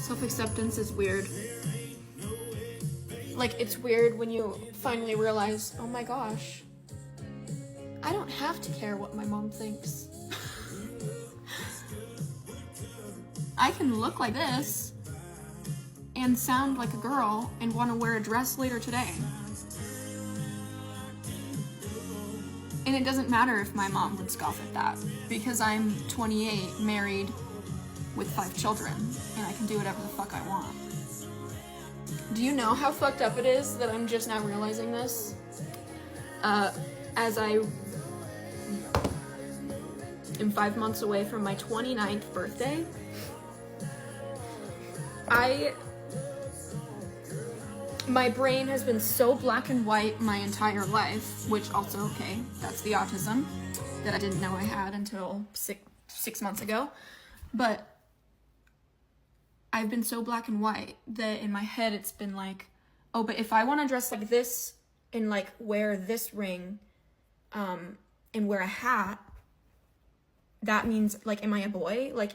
Self-acceptance is weird. Like, it's weird when you finally realize, oh my gosh, I don't have to care what my mom thinks. I can look like this and sound like a girl and want to wear a dress later today. And it doesn't matter if my mom would scoff at that, because I'm 28, married, with 5 children, and I can do whatever the fuck I want. Do you know how fucked up it is that I'm just now realizing this? As I am 5 months away from my 29th birthday, my brain has been so black and white my entire life, which also, okay, that's the autism that I didn't know I had until six months ago. But I've been so black and white that in my head it's been like, oh, but if I want to dress like this and like wear this ring and wear a hat, that means, like, am I a boy? Like,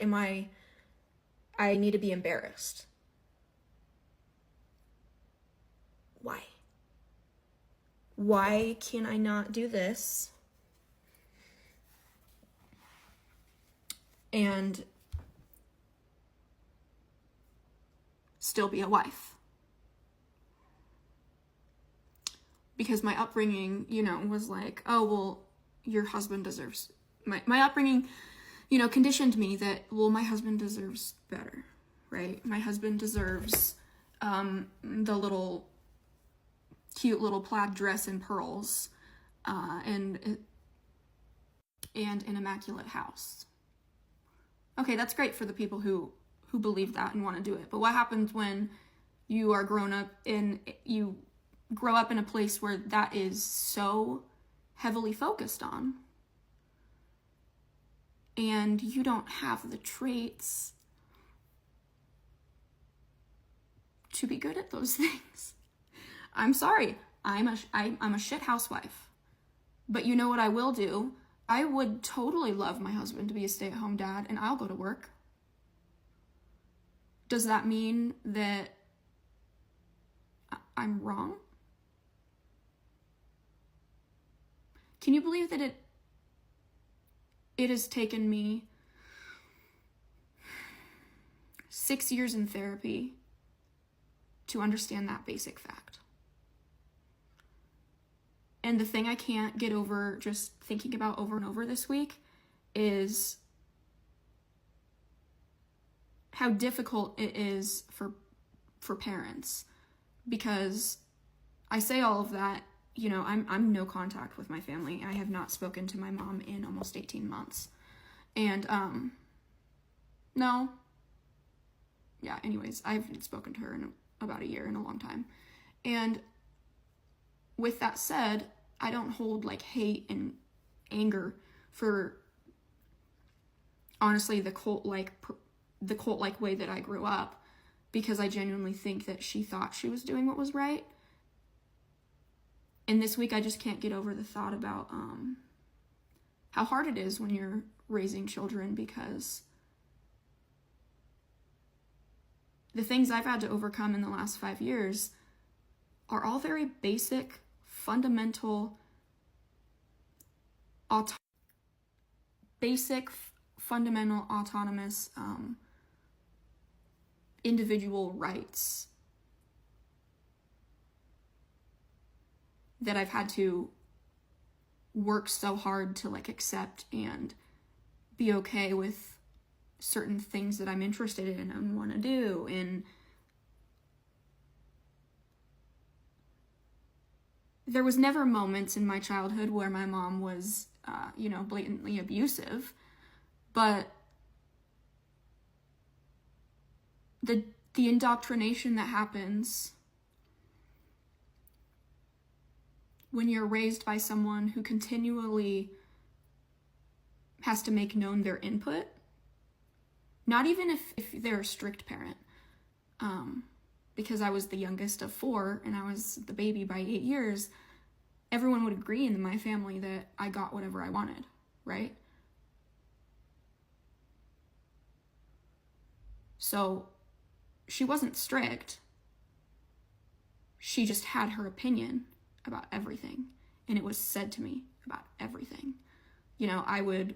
I need to be embarrassed. Why? Why can I not do this and still be a wife? Because my upbringing, was like, oh, well, your husband deserves... My upbringing, conditioned me that, well, my husband deserves better, right? My husband deserves the little cute little plaid dress and pearls and an immaculate house. Okay, that's great for the people who believe that and want to do it. But what happens when you are you grow up in a place where that is so heavily focused on, and you don't have the traits to be good at those things? I'm sorry, I'm a shit housewife. But you know what I will do? I would totally love my husband to be a stay-at-home dad, and I'll go to work. Does that mean that I'm wrong? Can you believe that it has taken me 6 years in therapy to understand that basic fact? And the thing I can't get over just thinking about over and over this week is how difficult it is for parents. Because I say all of that, I'm no contact with my family. I have not spoken to my mom in almost 18 months. And, anyways, I haven't spoken to her in about a year, in a long time. And with that said, I don't hold like hate and anger for, honestly, the cult-like way that I grew up, because I genuinely think that she thought she was doing what was right. And this week I just can't get over the thought about how hard it is when you're raising children, because the things I've had to overcome in the last 5 years are all very basic, fundamental, autonomous individual rights that I've had to work so hard to accept and be okay with certain things that I'm interested in and want to do. And there was never moments in my childhood where my mom was, blatantly abusive, but the indoctrination that happens when you're raised by someone who continually has to make known their input, not even if they're a strict parent, because I was the youngest of 4 and I was the baby by 8 years, everyone would agree in my family that I got whatever I wanted, right? So she wasn't strict. She just had her opinion about everything, and it was said to me about everything. You know, I would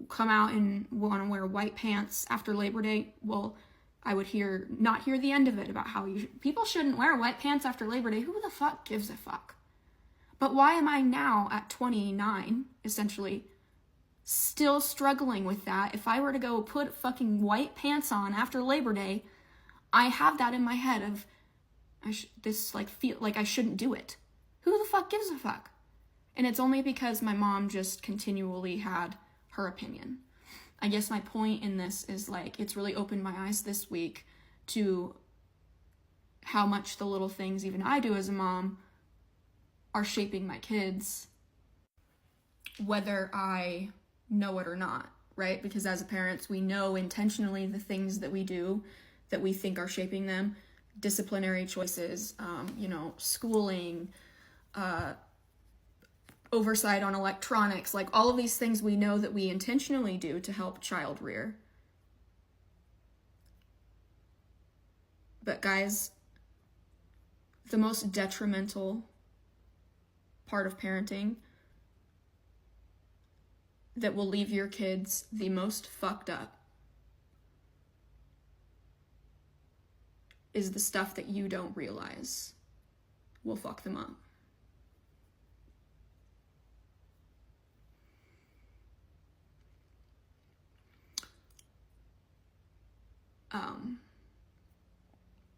come out and want to wear white pants after Labor Day. Well, I would not hear the end of it about how people shouldn't wear white pants after Labor Day. Who the fuck gives a fuck? But why am I now at 29, essentially, still struggling with that? If I were to go put fucking white pants on after Labor Day, I have that in my head of, feel like I shouldn't do it. Who the fuck gives a fuck? And it's only because my mom just continually had her opinion. I guess my point in this is, like, it's really opened my eyes this week to how much the little things even I do as a mom are shaping my kids, whether I know it or not, right? Because as parents, we know intentionally the things that we do that we think are shaping them. Disciplinary choices, schooling, oversight on electronics, like all of these things we know that we intentionally do to help child rear. But guys, the most detrimental part of parenting that will leave your kids the most fucked up is the stuff that you don't realize will fuck them up.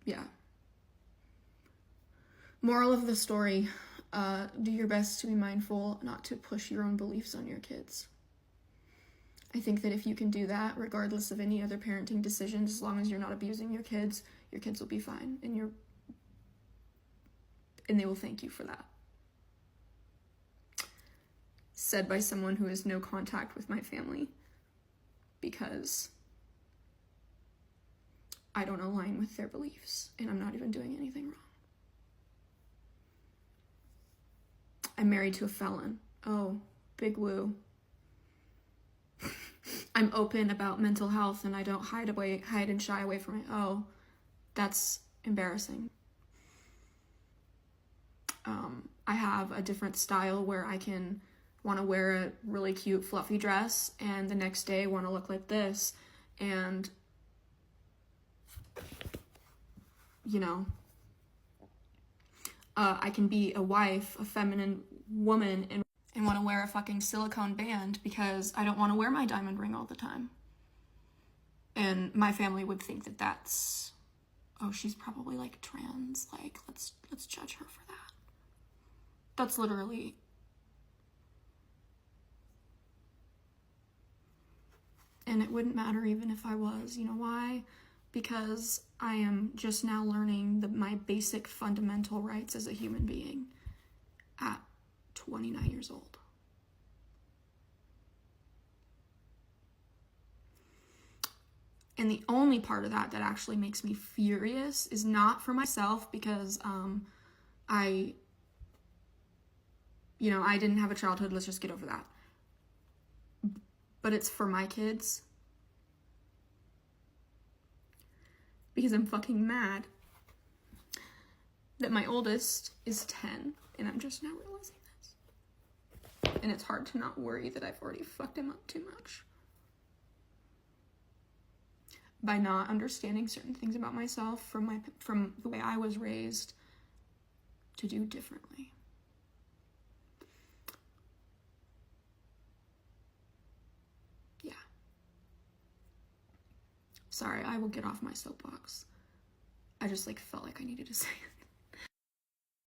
Yeah. Moral of the story, do your best to be mindful not to push your own beliefs on your kids. I think that if you can do that, regardless of any other parenting decisions, as long as you're not abusing your kids will be fine, and they will thank you for that. Said by someone who has no contact with my family, because I don't align with their beliefs, and I'm not even doing anything wrong. I'm married to a felon. Oh, big woo. I'm open about mental health, and I don't hide and shy away from it. Oh, that's embarrassing. I have a different style where I can want to wear a really cute fluffy dress, and the next day want to look like this, and I can be a wife, a feminine woman, and want to wear a fucking silicone band because I don't want to wear my diamond ring all the time. And my family would think that that's, oh, she's probably like trans, like let's judge her for that. That's literally, and it wouldn't matter even if I was. You know why? Because I am just now learning my basic fundamental rights as a human being at 29 years old. And the only part of that actually makes me furious is not for myself, because I didn't have a childhood, let's just get over that. But it's for my kids. Because I'm fucking mad that my oldest is 10, and I'm just now realizing this. And it's hard to not worry that I've already fucked him up too much by not understanding certain things about myself from the way I was raised to do differently. Yeah. Sorry, I will get off my soapbox. I just felt like I needed to say it.